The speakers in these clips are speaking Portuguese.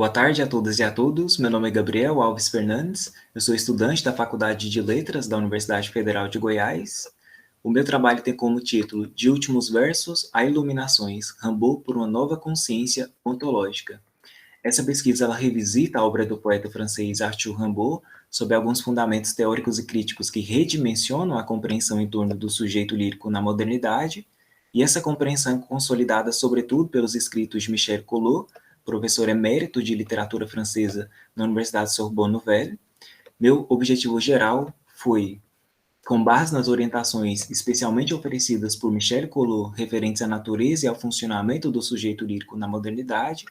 Boa tarde a todas e a todos. Meu nome é Gabriel Alves Fernandes. Eu sou estudante da Faculdade de Letras da Universidade Federal de Goiás. O meu trabalho tem como título De Últimos Versos a Iluminações, Rimbaud por uma Nova Consciência Ontológica. Essa pesquisa ela revisita a obra do poeta francês Arthur Rimbaud sob alguns fundamentos teóricos e críticos que redimensionam a compreensão em torno do sujeito lírico na modernidade, e essa compreensão é consolidada sobretudo pelos escritos de Michel Collot, professor emérito de literatura francesa na Universidade Sorbonne Nouvelle. Meu objetivo geral foi, com base nas orientações especialmente oferecidas por Michel Collot referentes à natureza e ao funcionamento do sujeito lírico na modernidade,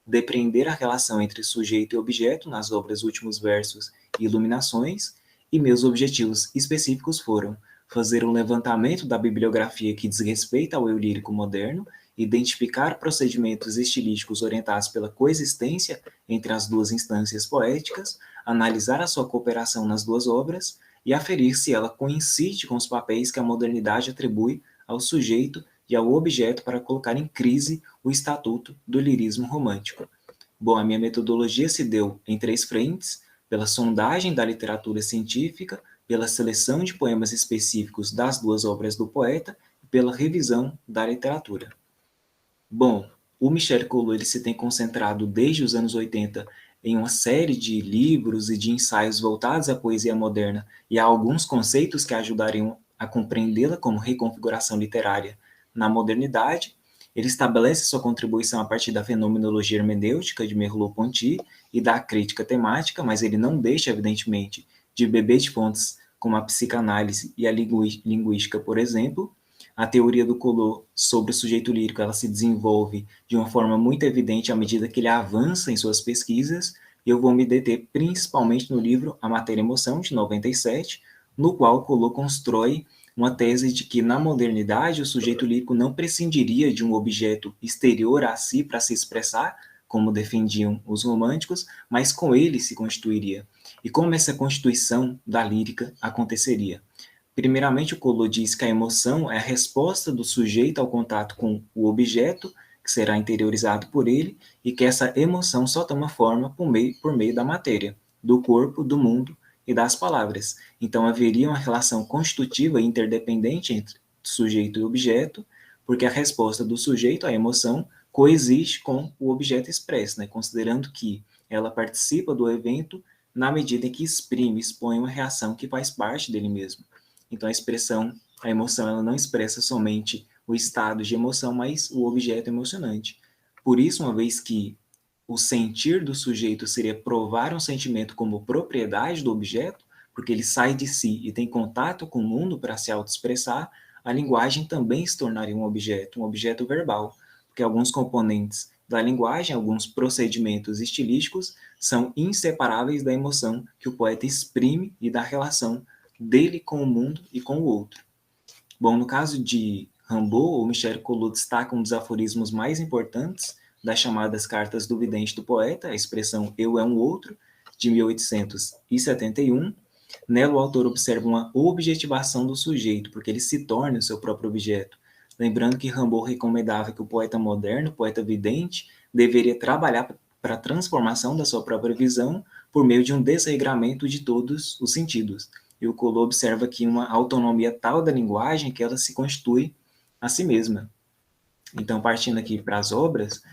depreender a relação entre sujeito e objeto nas obras Últimos Versos e Iluminações, e meus objetivos específicos foram fazer um levantamento da bibliografia que diz respeito ao eu lírico moderno, identificar procedimentos estilísticos orientados pela coexistência entre as duas instâncias poéticas, analisar a sua cooperação nas duas obras e aferir se ela coincide com os papéis que a modernidade atribui ao sujeito e ao objeto para colocar em crise o estatuto do lirismo romântico. Bom, a minha metodologia se deu em três frentes: pela sondagem da literatura científica, pela seleção de poemas específicos das duas obras do poeta e pela revisão da literatura. Bom, o Michel Collot ele se tem concentrado desde os anos 80 em uma série de livros e de ensaios voltados à poesia moderna e a alguns conceitos que ajudariam a compreendê-la como reconfiguração literária na modernidade. Ele estabelece sua contribuição a partir da fenomenologia hermenêutica de Merleau-Ponty e da crítica temática, mas ele não deixa, evidentemente, de beber de fontes como a psicanálise e a linguística, por exemplo. A teoria do Collot sobre o sujeito lírico ela se desenvolve de uma forma muito evidente à medida que ele avança em suas pesquisas, e eu vou me deter principalmente no livro A Matéria e Emoção, de 97, no qual Collot constrói uma tese de que, na modernidade, o sujeito lírico não prescindiria de um objeto exterior a si para se expressar, como defendiam os românticos, mas com ele se constituiria. E como essa constituição da lírica aconteceria? Primeiramente, o Collot diz que a emoção é a resposta do sujeito ao contato com o objeto, que será interiorizado por ele, e que essa emoção só toma forma por meio da matéria, do corpo, do mundo e das palavras. Então, haveria uma relação constitutiva e interdependente entre sujeito e objeto, porque a resposta do sujeito à emoção coexiste com o objeto expresso, né? Considerando que ela participa do evento na medida em que exprime, expõe uma reação que faz parte dele mesmo. Então, a emoção, ela não expressa somente o estado de emoção, mas o objeto emocionante. Por isso, uma vez que o sentir do sujeito seria provar um sentimento como propriedade do objeto, porque ele sai de si e tem contato com o mundo para se autoexpressar, a linguagem também se tornaria um objeto verbal, porque alguns componentes da linguagem, alguns procedimentos estilísticos, são inseparáveis da emoção que o poeta exprime e da relação dele com o mundo e com o outro. Bom, no caso de Rimbaud, o Michel Collot destaca um dos aforismos mais importantes das chamadas Cartas do Vidente do Poeta, a expressão eu é um outro, de 1871. Nela, o autor observa uma objetivação do sujeito, porque ele se torna o seu próprio objeto. Lembrando que Rimbaud recomendava que o poeta moderno, o poeta vidente, deveria trabalhar para a transformação da sua própria visão por meio de um desregramento de todos os sentidos. E o Collot observa aqui uma autonomia tal da linguagem que ela se constitui a si mesma. Então, partindo aqui para as obras,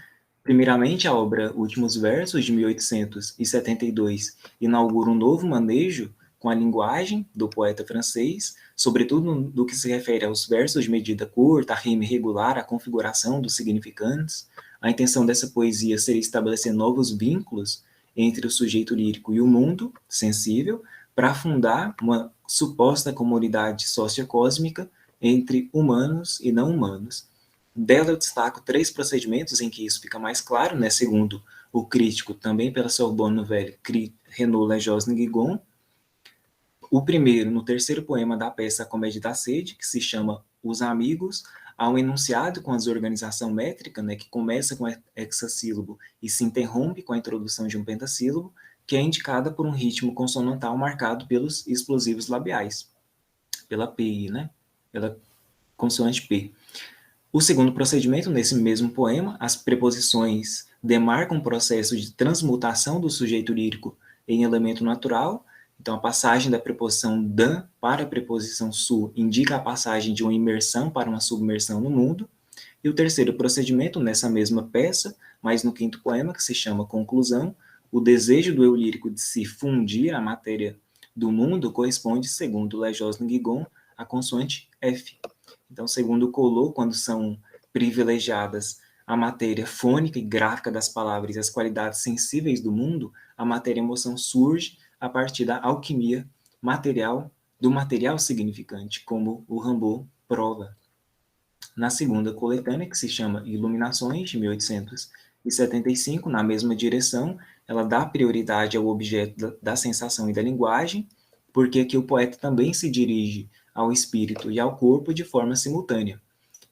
primeiramente a obra Últimos Versos, de 1872, inaugura um novo manejo com a linguagem do poeta francês, sobretudo no que se refere aos versos de medida curta, a rima irregular, a configuração dos significantes. A intenção dessa poesia seria estabelecer novos vínculos entre o sujeito lírico e o mundo sensível, para fundar uma suposta comunidade sociocósmica entre humanos e não humanos. Dela eu destaco três procedimentos em que isso fica mais claro, né? Segundo o crítico, também pela Sorbonne Nouvelle, Renaud Lejoz-Guigon. O primeiro, no terceiro poema da peça A Comédia da Sede, que se chama Os Amigos, há um enunciado com a desorganização métrica, né, que começa com hexassílabo e se interrompe com a introdução de um pentassílabo, que é indicada por um ritmo consonantal marcado pelos explosivos labiais, pela P, né, pela consoante P. O segundo procedimento, nesse mesmo poema, as preposições demarca um processo de transmutação do sujeito lírico em elemento natural. Então, a passagem da preposição dan para a preposição su indica a passagem de uma imersão para uma submersão no mundo. E o terceiro procedimento, nessa mesma peça, mas no quinto poema, que se chama Conclusão, o desejo do eu lírico de se fundir à matéria do mundo corresponde, segundo Lejos-Guigon, à consoante F. Então, segundo Collot, quando são privilegiadas a matéria fônica e gráfica das palavras e as qualidades sensíveis do mundo, a matéria-emoção surge a partir da alquimia material, do material significante, como o Rimbaud prova. Na segunda coletânea, que se chama Iluminações, de 1875, na mesma direção, ela dá prioridade ao objeto da sensação e da linguagem, porque aqui o poeta também se dirige ao espírito e ao corpo de forma simultânea.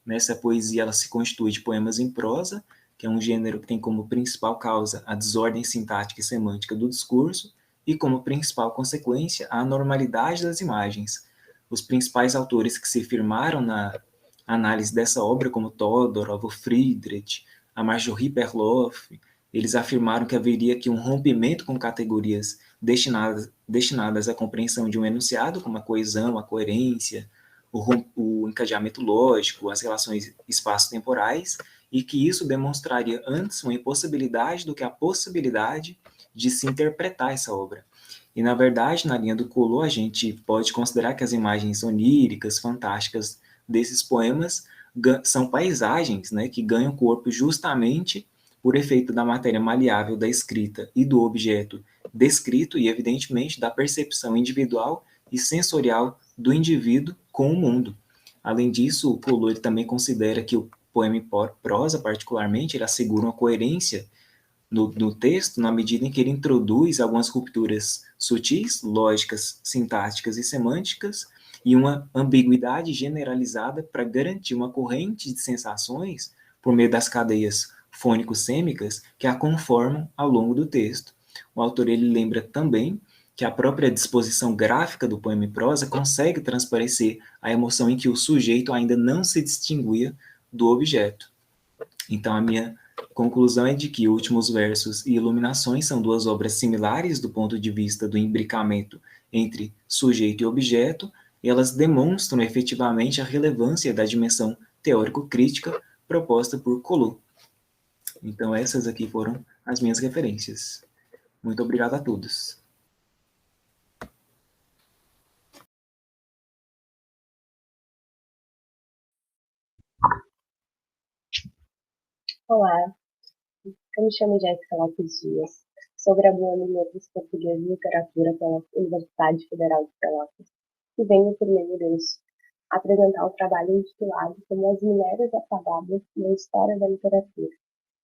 Nessa poesia, ela se constitui de poemas em prosa, que é um gênero que tem como principal causa a desordem sintática e semântica do discurso, e como principal consequência a anormalidade das imagens. Os principais autores que se firmaram na análise dessa obra, como Todorov, o Friedrich, a Marjorie Perloff, eles afirmaram que haveria aqui um rompimento com categorias destinadas à compreensão de um enunciado, como a coesão, a coerência, o encadeamento lógico, as relações espaço-temporais, e que isso demonstraria antes uma impossibilidade do que a possibilidade de se interpretar essa obra. E, na verdade, na linha do Collot, a gente pode considerar que as imagens oníricas, fantásticas desses poemas são paisagens, né, que ganham corpo justamente por efeito da matéria maleável da escrita e do objeto descrito e, evidentemente, da percepção individual e sensorial do indivíduo com o mundo. Além disso, o Collot também considera que o poema em prosa, particularmente, ele assegura uma coerência no texto, na medida em que ele introduz algumas rupturas sutis, lógicas, sintáticas e semânticas, e uma ambiguidade generalizada para garantir uma corrente de sensações por meio das cadeias fônico-sêmicas que a conformam ao longo do texto. O autor ele lembra também que a própria disposição gráfica do poema em prosa consegue transparecer a emoção em que o sujeito ainda não se distinguia do objeto. Então, a minha conclusão é de que Últimos Versos e Iluminações são duas obras similares do ponto de vista do imbricamento entre sujeito e objeto, e elas demonstram efetivamente a relevância da dimensão teórico-crítica proposta por Collot. Então, essas aqui foram as minhas referências. Muito obrigado a todos. Olá, eu me chamo Jéssica Lopes Dias, sou graduanda em Letras Português e Literatura pela Universidade Federal de Pelotas e venho, por meio disso, apresentar o trabalho intitulado como As Mulheres Apagadas na História da Literatura,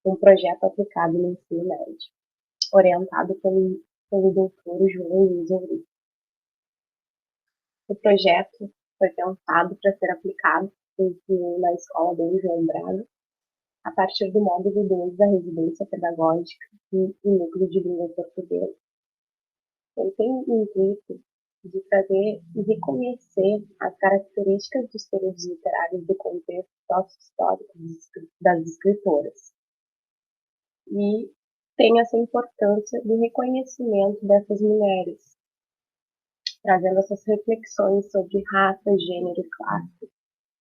um projeto aplicado no ensino médio, orientado pelo doutor João Luiz Ourique. O projeto foi pensado para ser aplicado na Escola Dom João Braga, a partir do módulo 2 da Residência Pedagógica e Núcleo de Língua Portuguesa. Ele tem o intuito de trazer e reconhecer as características dos períodos literários do contexto sócio-histórico das escritoras. E tem essa importância do reconhecimento dessas mulheres, trazendo essas reflexões sobre raça, gênero e classe,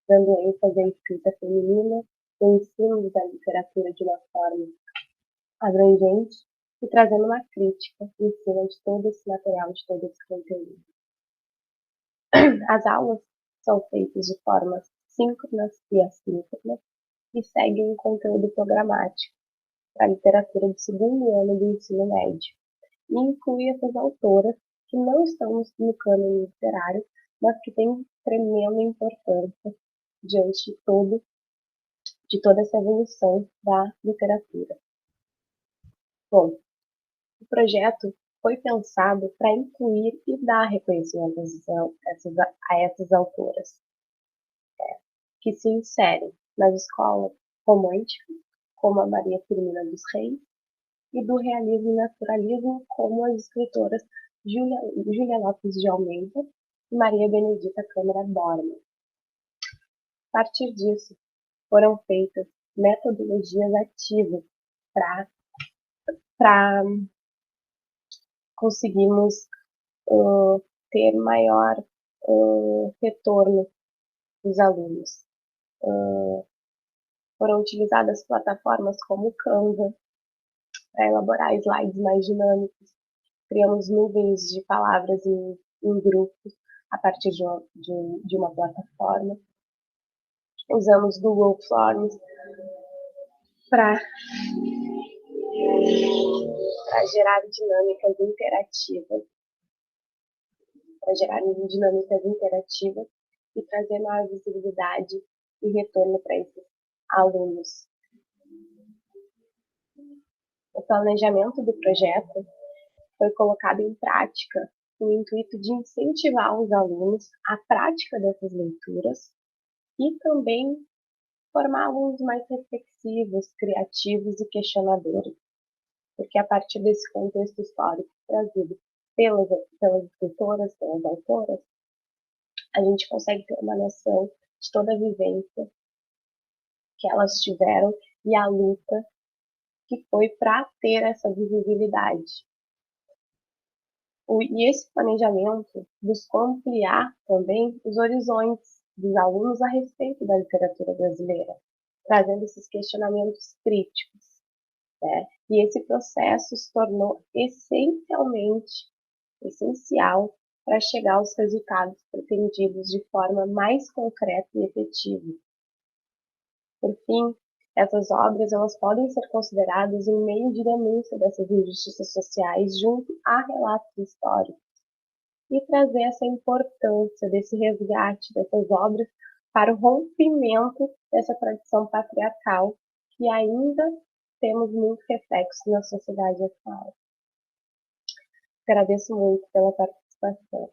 dando ênfase à escrita feminina, o ensino da literatura de uma forma abrangente e trazendo uma crítica em cima de todo esse material, de todo esse conteúdo. As aulas são feitas de formas síncronas e assíncronas e seguem um conteúdo programático para a literatura do segundo ano do ensino médio e inclui essas autoras que não estão no cânone literário, mas que têm tremenda importância diante de toda essa evolução da literatura. Bom, o projeto foi pensado para incluir e dar reconhecimento a essas autoras, que se inserem nas escolas românticas, como a Maria Firmina dos Reis, e do realismo e naturalismo, como as escritoras Júlia Lopes de Almeida e Maria Benedita Câmara Borman. A partir disso, foram feitas metodologias ativas para conseguirmos ter maior retorno dos alunos. Foram utilizadas plataformas como o Canva para elaborar slides mais dinâmicos. Criamos nuvens de palavras em grupos a partir de uma plataforma. Usamos Google Forms para gerar dinâmicas interativas e trazer maior visibilidade e retorno para esses alunos. O planejamento do projeto foi colocado em prática com o intuito de incentivar os alunos à prática dessas leituras e também formar alunos mais reflexivos, criativos e questionadores, porque a partir desse contexto histórico trazido pelas escritoras, pelas autoras, a gente consegue ter uma noção de toda a vivência que elas tiveram e a luta que foi para ter essa visibilidade. E esse planejamento buscou ampliar também os horizontes dos alunos a respeito da literatura brasileira, trazendo esses questionamentos críticos, né? E esse processo se tornou essencial para chegar aos resultados pretendidos de forma mais concreta e efetiva. Por fim, essas obras elas podem ser consideradas um meio de denúncia dessas injustiças sociais junto a relatos históricos e trazer essa importância desse resgate dessas obras para o rompimento dessa tradição patriarcal que ainda temos muito reflexo na sociedade atual. Agradeço muito pela participação.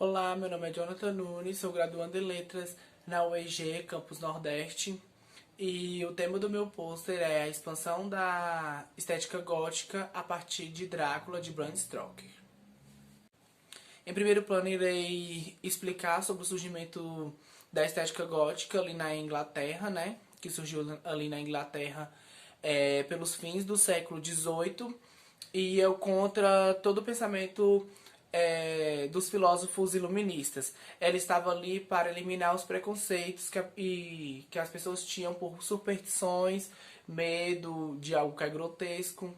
Olá, meu nome é Jonathan Nunes, sou graduando em Letras na UEG, Campus Nordeste, e o tema do meu pôster é a expansão da estética gótica a partir de Drácula, de Bram Stoker. Em primeiro plano, irei explicar sobre o surgimento da estética gótica ali na Inglaterra, né? Que surgiu ali na Inglaterra pelos fins do século XVIII, e eu contra todo o pensamento dos filósofos iluministas. Ela estava ali para eliminar os preconceitos que as pessoas tinham por superstições, medo de algo que é grotesco,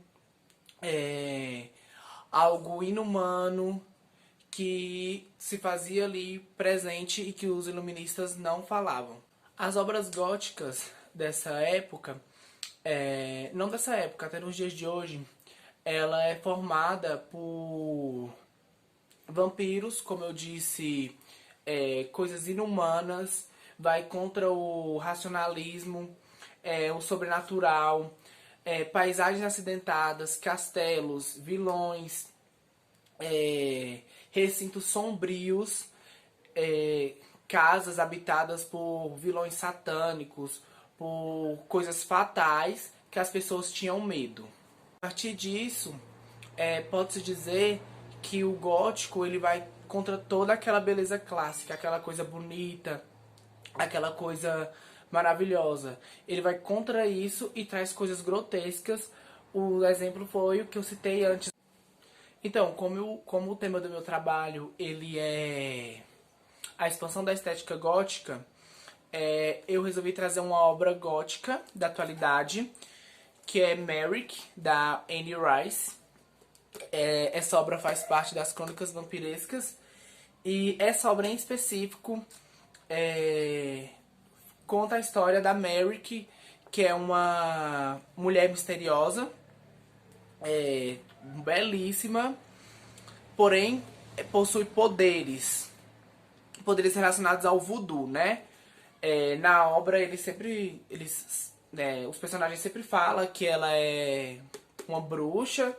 algo inumano que se fazia ali presente e que os iluministas não falavam. As obras góticas dessa época, não dessa época, até nos dias de hoje, ela é formada por vampiros, como eu disse, coisas inumanas, vai contra o racionalismo, o sobrenatural, paisagens acidentadas, castelos, vilões, recintos sombrios, casas habitadas por vilões satânicos, por coisas fatais que as pessoas tinham medo. A partir disso, pode-se dizer que o gótico ele vai contra toda aquela beleza clássica, aquela coisa bonita, aquela coisa maravilhosa. Ele vai contra isso e traz coisas grotescas. O exemplo foi o que eu citei antes. Então, como o tema do meu trabalho ele é a expansão da estética gótica, eu resolvi trazer uma obra gótica da atualidade, que é Merrick, da Anne Rice. Essa obra faz parte das Crônicas Vampirescas, e essa obra em específico conta a história da Merrick, que é uma mulher misteriosa, belíssima, porém possui poderes relacionados ao voodoo, né? Na obra os personagens sempre falam que ela é uma bruxa,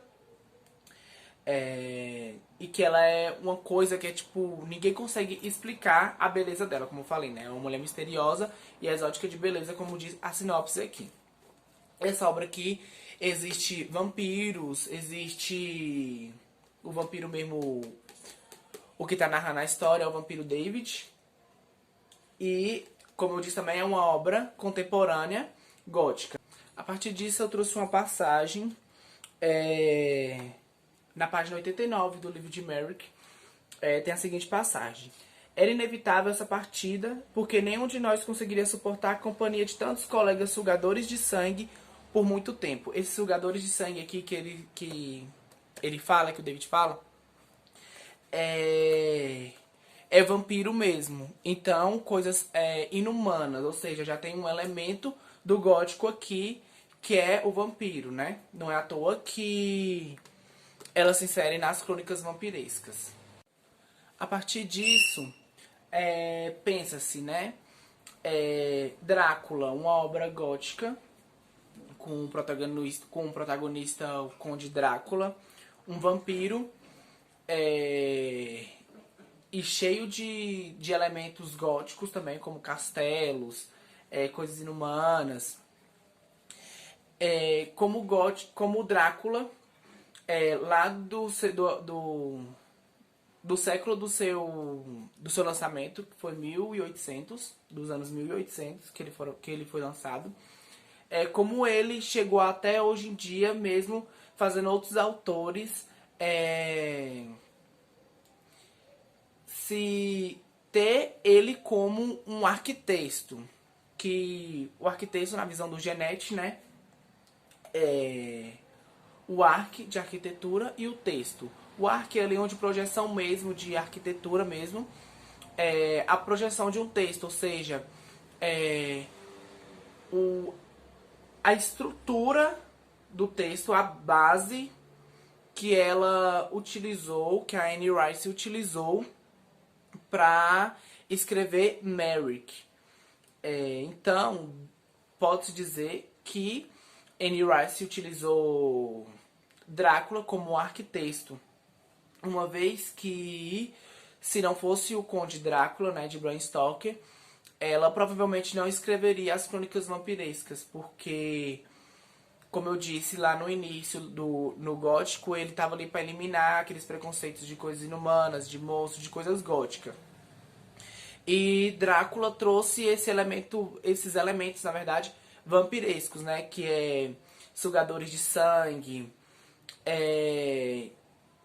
e que ela é uma coisa que é tipo, ninguém consegue explicar a beleza dela, como eu falei, né? É uma mulher misteriosa e exótica de beleza, como diz a sinopse aqui. Essa obra aqui existe vampiros, existe o vampiro mesmo, o que tá narrando a história é o vampiro David. E, como eu disse também, é uma obra contemporânea gótica. A partir disso eu trouxe uma passagem na página 89 do livro de Merrick. Tem a seguinte passagem. Era inevitável essa partida, porque nenhum de nós conseguiria suportar a companhia de tantos colegas sugadores de sangue por muito tempo. Esses sugadores de sangue aqui que ele fala, que o David fala, é vampiro mesmo. Então, coisas inumanas, ou seja, já tem um elemento do gótico aqui, que é o vampiro, né? Não é à toa que ela se insere nas crônicas vampirescas. A partir disso, pensa-se, né? Drácula, uma obra gótica, com o protagonista o Conde Drácula, um vampiro, e cheio de elementos góticos também, como castelos, coisas inumanas. Como o Drácula, lá do século do seu lançamento, que foi 1800, dos anos 1800 que ele foi lançado. Como ele chegou até hoje em dia, mesmo fazendo outros autores se ter ele como um arquiteto, que o arquiteto, na visão do Genet, né, o arque de arquitetura e o texto. O arque é ali onde projeção mesmo, de arquitetura mesmo, a projeção de um texto, ou seja, a estrutura do texto, a base que ela utilizou, que a Anne Rice utilizou para escrever Merrick. Então, pode-se dizer que Anne Rice utilizou Drácula como arquiteto, uma vez que, se não fosse o Conde Drácula, né, de Bram Stoker, ela provavelmente não escreveria as crônicas vampirescas, porque, como eu disse lá no início, no gótico, ele estava ali para eliminar aqueles preconceitos de coisas inumanas, de monstros, de coisas góticas. E Drácula trouxe esses elementos, na verdade, vampirescos, né? Que é sugadores de sangue,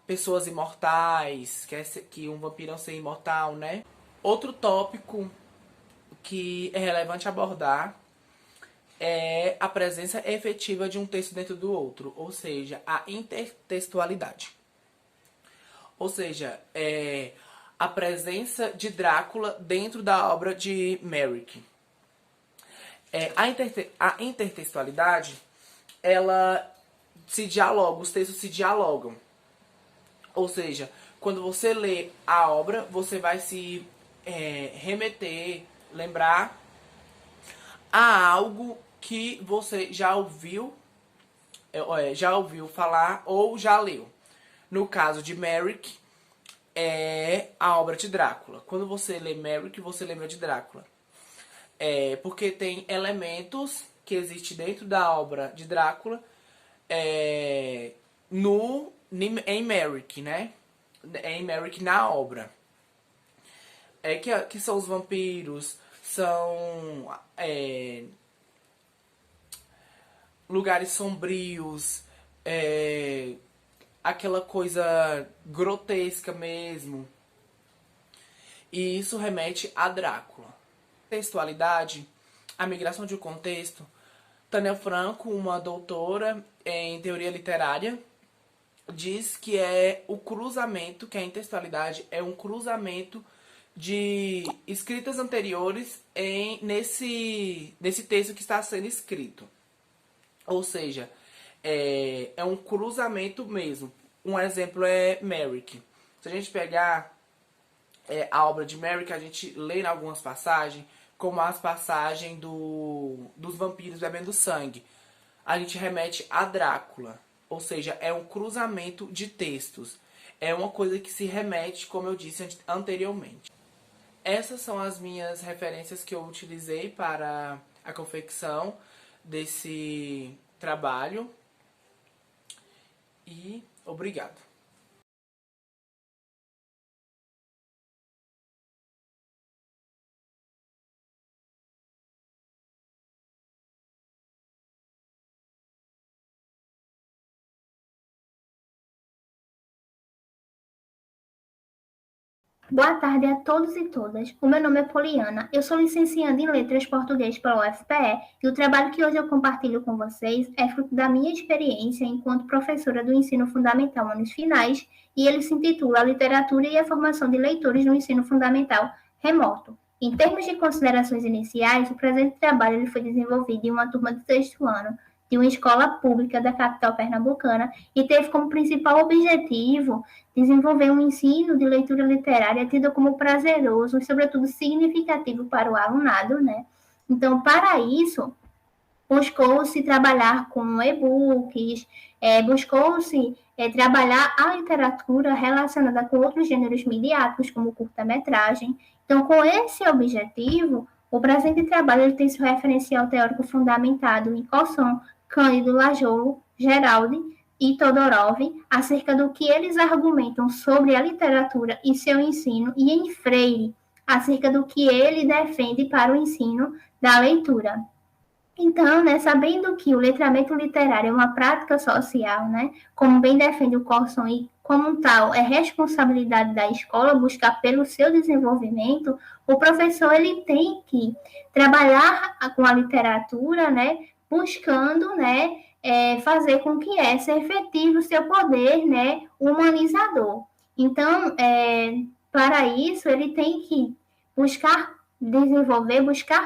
pessoas imortais, que um vampiro é um ser imortal, né? Outro tópico que é relevante abordar é a presença efetiva de um texto dentro do outro, ou seja, a intertextualidade. Ou seja, a presença de Drácula dentro da obra de Merrick. A intertextualidade, ela se dialoga, os textos se dialogam. Ou seja, quando você lê a obra, você vai se remeter, lembrar a algo que você já ouviu falar ou já leu. No caso de Merrick, é a obra de Drácula. Quando você lê Merrick, você lembra de Drácula. Porque tem elementos que existem dentro da obra de Drácula em Merrick, né? Em Merrick na obra. Que são os vampiros, são lugares sombrios, aquela coisa grotesca mesmo. E isso remete a Drácula. Textualidade, a migração de um contexto. Tânia Franco, uma doutora em teoria literária, diz que é o cruzamento, que a intertextualidade é um cruzamento de escritas anteriores nesse texto que está sendo escrito. Ou seja, é um cruzamento mesmo. Um exemplo é Merrick. Se a gente pegar a obra de Merrick, a gente lê em algumas passagens, como as passagens dos vampiros bebendo sangue. A gente remete a Drácula. Ou seja, é um cruzamento de textos. É uma coisa que se remete, como eu disse anteriormente. Essas são as minhas referências que eu utilizei para a confecção trabalho e obrigado. Boa tarde a todos e todas. O meu nome é Poliana. Eu sou licencianda em Letras Português pela UFPE e o trabalho que hoje eu compartilho com vocês é fruto da minha experiência enquanto professora do ensino fundamental anos finais e ele se intitula Literatura e a Formação de Leitores no Ensino Fundamental Remoto. Em termos de considerações iniciais, o presente trabalho ele foi desenvolvido em uma turma do sexto ano de uma escola pública da capital pernambucana e teve como principal objetivo desenvolver um ensino de leitura literária tido como prazeroso e, sobretudo, significativo para o alunado, né? Então, para isso, buscou-se trabalhar com e-books, buscou-se trabalhar a literatura relacionada com outros gêneros midiáticos, como curta-metragem. Então, com esse objetivo, o presente trabalho ele tem seu referencial teórico fundamentado em Cosson, Cândido Lajolo, Geraldi e Todorov, acerca do que eles argumentam sobre a literatura e seu ensino, e em Freire, acerca do que ele defende para o ensino da leitura. Então, né, sabendo que o letramento literário é uma prática social, né, como bem defende o Corson e como tal é responsabilidade da escola buscar pelo seu desenvolvimento, o professor ele tem que trabalhar com a literatura, né, buscando, né, fazer com que essa efetive o seu poder, né, humanizador. Então, para isso ele tem que buscar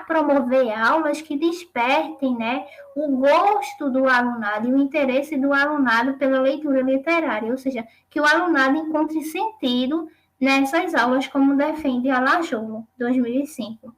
promover aulas que despertem, né, o gosto do alunado e o interesse do alunado pela leitura literária, ou seja, que o alunado encontre sentido nessas aulas, como defende a Lajolo, 2005.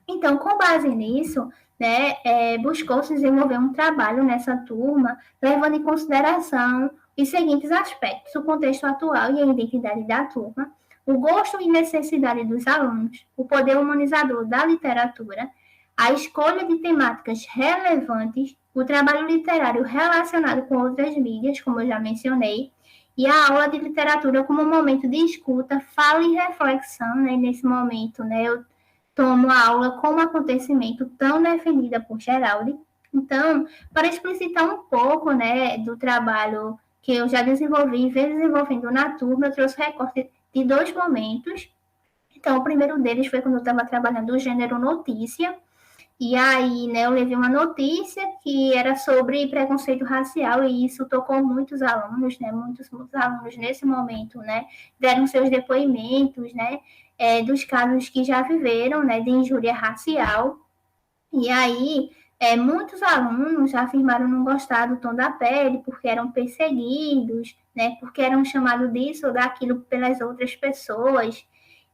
Então, com base nisso, né, buscou-se desenvolver um trabalho nessa turma, levando em consideração os seguintes aspectos: o contexto atual e a identidade da turma, o gosto e necessidade dos alunos, o poder humanizador da literatura, a escolha de temáticas relevantes, o trabalho literário relacionado com outras mídias, como eu já mencionei, e a aula de literatura como um momento de escuta, fala e reflexão, né? Nesse momento, né, eu tomo a aula como acontecimento tão defendida por Geraldi. Então, para explicitar um pouco, né, do trabalho que eu já desenvolvi e venho desenvolvendo na turma, eu trouxe recorte de 2 momentos. Então, o primeiro deles foi quando eu estava trabalhando o gênero notícia, e aí, né, eu levei uma notícia que era sobre preconceito racial, e isso tocou muitos alunos, né, muitos alunos nesse momento, né, deram seus depoimentos, né, dos casos que já viveram, né, de injúria racial, e aí muitos alunos afirmaram não gostar do tom da pele, porque eram perseguidos, né, porque eram chamados disso ou daquilo pelas outras pessoas,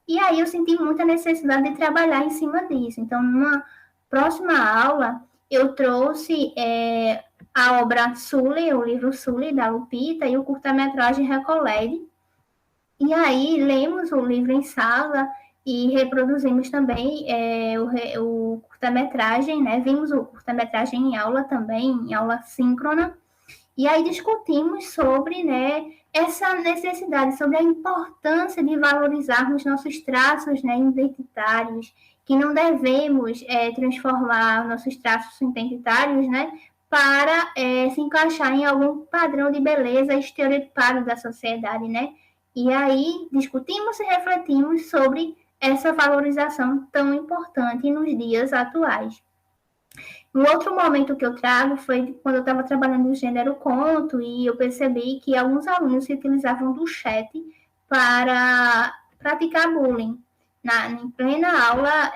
e aí eu senti muita necessidade de trabalhar em cima disso. Então, numa próxima aula, eu trouxe a obra Sully, o livro Sully, da Lupita, e o curta-metragem Recolede. E aí, lemos o livro em sala e reproduzimos também o curta-metragem, né? Vimos o curta-metragem em aula também, em aula síncrona. E aí discutimos sobre, né, essa necessidade, sobre a importância de valorizarmos nossos traços, né, identitários, que não devemos transformar nossos traços identitários, né, para se encaixar em algum padrão de beleza estereotipado da sociedade, né? E aí discutimos e refletimos sobre essa valorização tão importante nos dias atuais. Um outro momento que eu trago foi quando eu estava trabalhando no gênero conto e eu percebi que alguns alunos se utilizavam do chat para praticar bullying em plena aula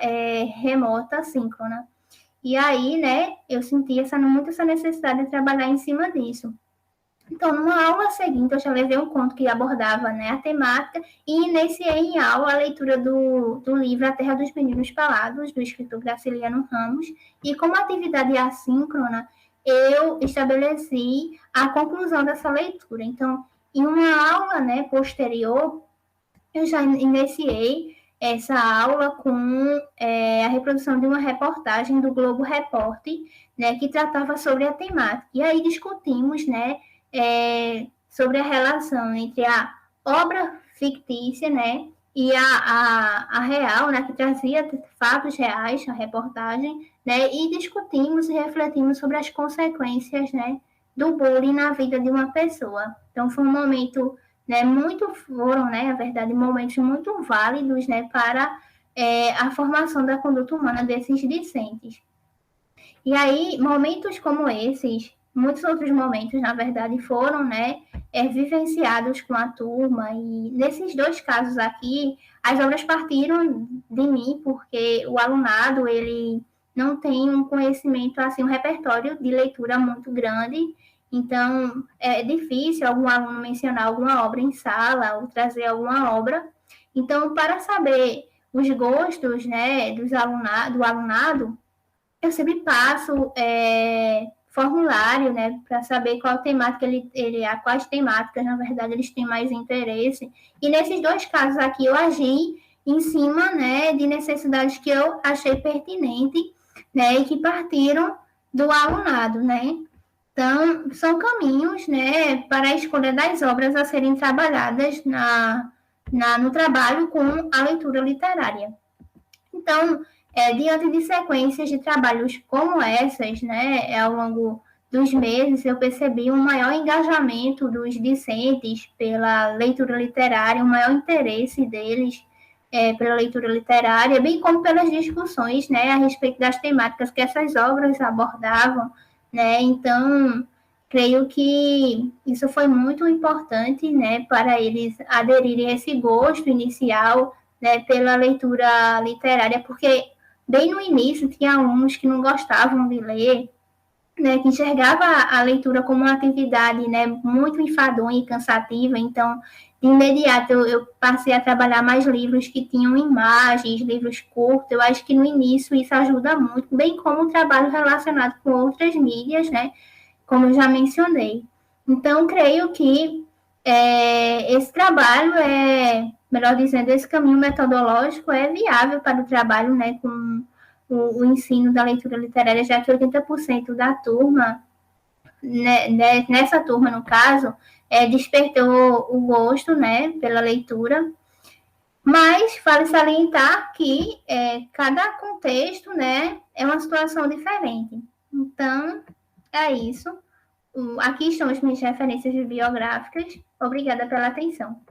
remota, síncrona. E aí, né, eu senti muito essa necessidade de trabalhar em cima disso. Então, numa aula seguinte, eu já levei um conto que abordava, né, a temática e iniciei em aula a leitura do livro A Terra dos Meninos Palados, do escritor Graciliano Ramos, e como atividade assíncrona, eu estabeleci a conclusão dessa leitura. Então, em uma aula, né, posterior, eu já iniciei essa aula com a reprodução de uma reportagem do Globo Repórter, né, que tratava sobre a temática. E aí discutimos, né, sobre a relação entre a obra fictícia, né, e a real, né, que trazia fatos reais, a reportagem, né, e discutimos e refletimos sobre as consequências, né, do bullying na vida de uma pessoa. Então foi um momento, né, foram, né, na verdade, momentos muito válidos, né, para a formação da conduta humana desses discentes. E aí, momentos como esses, muitos outros momentos, na verdade, foram, né, vivenciados com a turma. E nesses dois casos aqui, as obras partiram de mim, porque o alunado, ele não tem um conhecimento, assim, um repertório de leitura muito grande. Então, é difícil algum aluno mencionar alguma obra em sala ou trazer alguma obra. Então, para saber os gostos, né, do alunado, eu sempre passo formulário, né, para saber qual temática quais temáticas, na verdade, eles têm mais interesse. E nesses dois casos aqui, eu agi em cima, né, de necessidades que eu achei pertinente, né, e que partiram do alunado, né. Então, são caminhos, né, para a escolha das obras a serem trabalhadas no trabalho com a leitura literária. Então, diante de sequências de trabalhos como essas, né, ao longo dos meses, eu percebi um maior engajamento dos discentes pela leitura literária, um maior interesse deles pela leitura literária, bem como pelas discussões, né, a respeito das temáticas que essas obras abordavam, né. Então, creio que isso foi muito importante, né, para eles aderirem a esse gosto inicial, né, pela leitura literária, porque bem no início tinha alunos que não gostavam de ler, né, que enxergava a leitura como uma atividade, né, muito enfadonha e cansativa. Então, de imediato, eu passei a trabalhar mais livros que tinham imagens, livros curtos. Eu acho que no início isso ajuda muito, bem como o trabalho relacionado com outras mídias, né, como eu já mencionei. Então, creio que esse trabalho melhor dizendo, esse caminho metodológico é viável para o trabalho, né, com o ensino da leitura literária, já que 80% da turma, né, nessa turma, no caso, despertou o gosto, né, pela leitura. Mas vale salientar que cada contexto, né, é uma situação diferente. Então, é isso. Aqui estão as minhas referências bibliográficas. Obrigada pela atenção.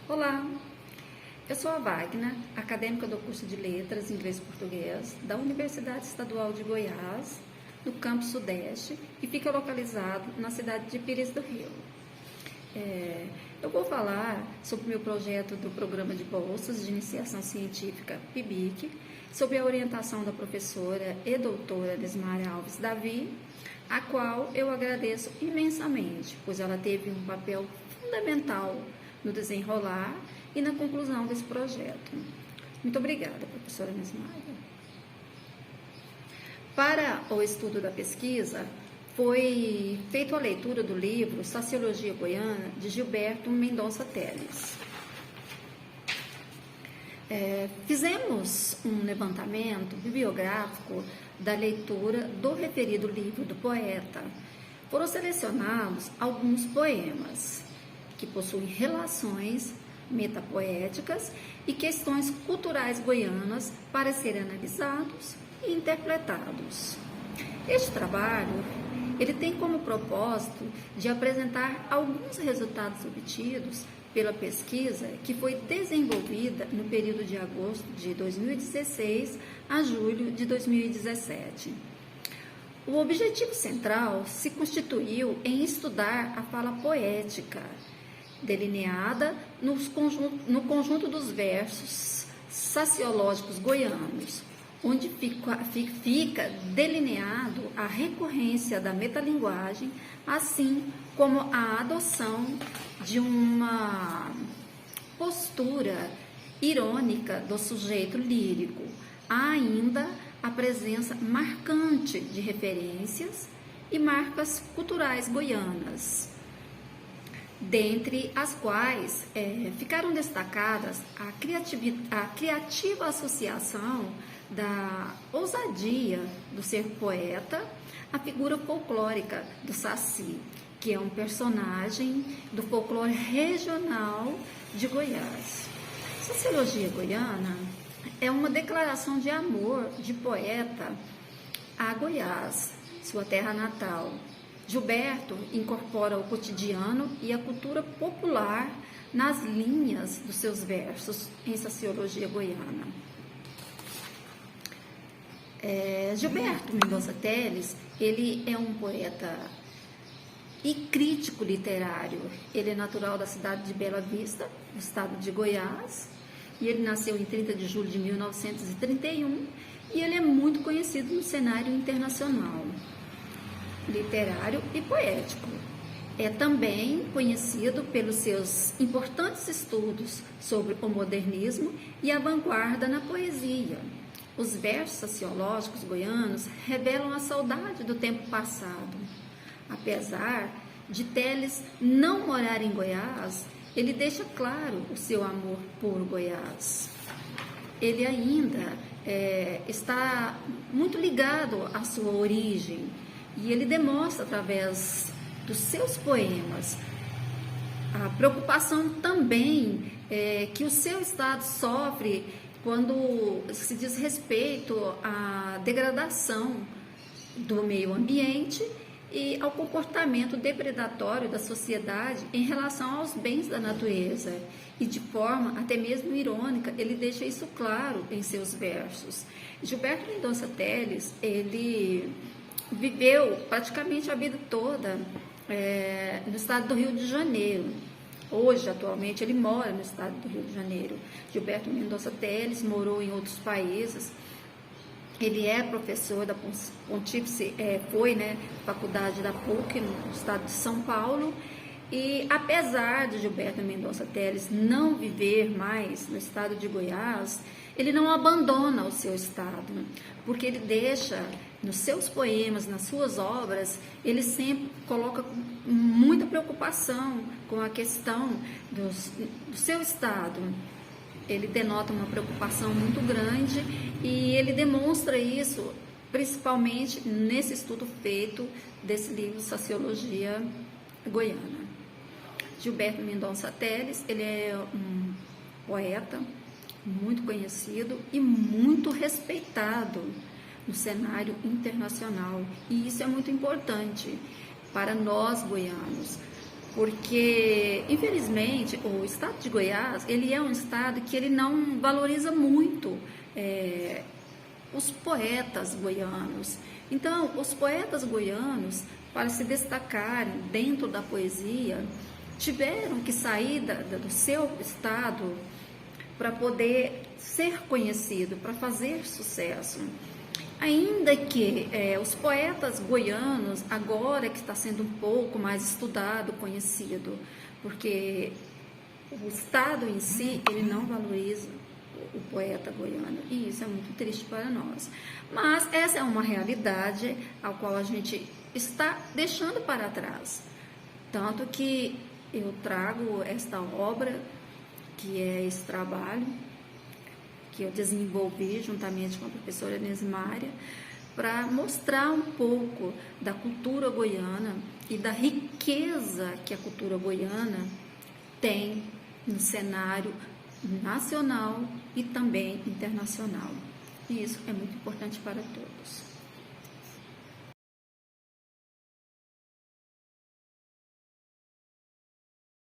Olá, eu sou a Wagner, acadêmica do curso de Letras, Inglês e Português, da Universidade Estadual de Goiás, no campus Sudeste, e fica localizado na cidade de Pires do Rio. Eu vou falar sobre o meu projeto do Programa de Bolsas de Iniciação Científica, PIBIC, sob a orientação da professora e doutora Desmaria Alves Davi, a qual eu agradeço imensamente, pois ela teve um papel fundamental no desenrolar e na conclusão desse projeto. Muito obrigada, professora Desmaria. Para o estudo da pesquisa, foi feita a leitura do livro Sociologia Goiana, de Gilberto Mendonça Teles. Fizemos um levantamento bibliográfico da leitura do referido livro do poeta. Foram selecionados alguns poemas que possuem relações metapoéticas e questões culturais goianas para serem analisados e interpretados. Este trabalho ele tem como propósito de apresentar alguns resultados obtidos pela pesquisa que foi desenvolvida no período de agosto de 2016 a julho de 2017. O objetivo central se constituiu em estudar a fala poética, delineada no conjunto dos versos sociológicos goianos, onde fica delineado a recorrência da metalinguagem, assim como a adoção de uma postura irônica do sujeito lírico. Há ainda a presença marcante de referências e marcas culturais goianas, dentre as quais ficaram destacadas a criativa associação da ousadia do ser poeta, a figura folclórica do Saci, que é um personagem do folclore regional de Goiás. Sociologia Goiana é uma declaração de amor de poeta a Goiás, sua terra natal. Gilberto incorpora o cotidiano e a cultura popular nas linhas dos seus versos em Sociologia Goiana. Gilberto Mendonça Teles, ele é um poeta e crítico literário. Ele é natural da cidade de Bela Vista, no estado de Goiás, e ele nasceu em 30 de julho de 1931, e ele é muito conhecido no cenário internacional, literário e poético. É também conhecido pelos seus importantes estudos sobre o modernismo e a vanguarda na poesia. Os versos sociológicos goianos revelam a saudade do tempo passado. Apesar de Teles não morar em Goiás, ele deixa claro o seu amor por Goiás. Ele ainda está muito ligado à sua origem e ele demonstra através dos seus poemas a preocupação também que o seu estado sofre quando se diz respeito à degradação do meio ambiente e ao comportamento depredatório da sociedade em relação aos bens da natureza. E de forma até mesmo irônica, ele deixa isso claro em seus versos. Gilberto Mendonça Teles, ele viveu praticamente a vida toda no estado do Rio de Janeiro. Hoje, atualmente, ele mora no estado do Rio de Janeiro. Gilberto Mendonça Teles morou em outros países. Ele é professor da Pontífice, faculdade da PUC, no estado de São Paulo. E apesar de Gilberto Mendonça Teles não viver mais no estado de Goiás, ele não abandona o seu estado, porque ele deixa nos seus poemas, nas suas obras, ele sempre coloca muita preocupação com a questão do seu estado. Ele denota uma preocupação muito grande e ele demonstra isso principalmente nesse estudo feito desse livro Sociologia Goiana. Gilberto Mendonça Teles, ele é um poeta muito conhecido e muito respeitado no cenário internacional, e isso é muito importante para nós goianos. porque, infelizmente, o estado de Goiás, ele é um estado que ele não valoriza muito os poetas goianos. Então, os poetas goianos, para se destacarem dentro da poesia, tiveram que sair do seu estado para poder ser conhecido, para fazer sucesso. Ainda que os poetas goianos, agora que está sendo um pouco mais estudado, conhecido, porque o estado em si, ele não valoriza o poeta goiano, e isso é muito triste para nós. Mas essa é uma realidade a qual a gente está deixando para trás. Tanto que eu trago esta obra, que é esse trabalho que eu desenvolvi juntamente com a professora Nesmária, para mostrar um pouco da cultura goiana e da riqueza que a cultura goiana tem no cenário nacional e também internacional. E isso é muito importante para todos.